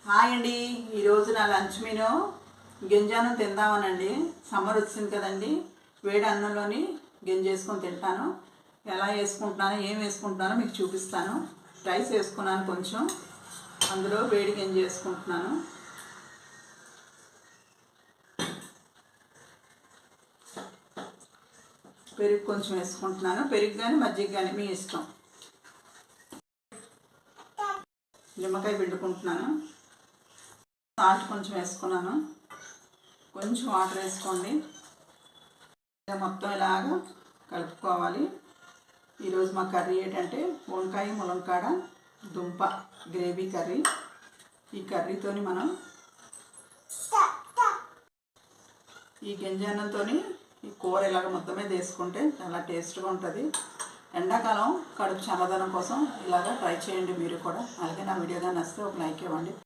Hi అండి. ఈరోజు నా లంచ్ మెనూ గింజానం తిందామనండి. సమ్మర్ వచ్చింది కదండి, వేడి అన్నంలోని గింజ వేసుకొని తింటాను. ఎలా వేసుకుంటున్నానో ఏం వేసుకుంటున్నానో మీకు చూపిస్తాను. రైస్ వేసుకున్నాను కొంచెం, అందులో వేడి గింజ వేసుకుంటున్నాను. పెరుగు కొంచెం వేసుకుంటున్నాను. పెరుగు కానీ మజ్జిగ కానీ మీ ఇష్టం. నిమ్మకాయ పిండుకుంటున్నాను. సాల్ట్ కొంచెం వేసుకున్నాను. కొంచెం వాటర్ వేసుకోండి. మొత్తం ఇలాగా కలుపుకోవాలి. ఈరోజు మా కర్రీ ఏంటంటే వంకాయ ములంకాడ దుంప గ్రేవీ కర్రీ. ఈ కర్రీతోని మనం ఈ గింజన్నంతో ఈ కూర ఇలాగ మొత్తమే తీసుకుంటే చాలా టేస్ట్గా ఉంటుంది. ఎండాకాలం కడుపు చల్లదనం కోసం ఇలాగ ట్రై చేయండి మీరు కూడా. అలాగే నా వీడియో కానీ నచ్చితే ఒక లైక్ ఇవ్వండి.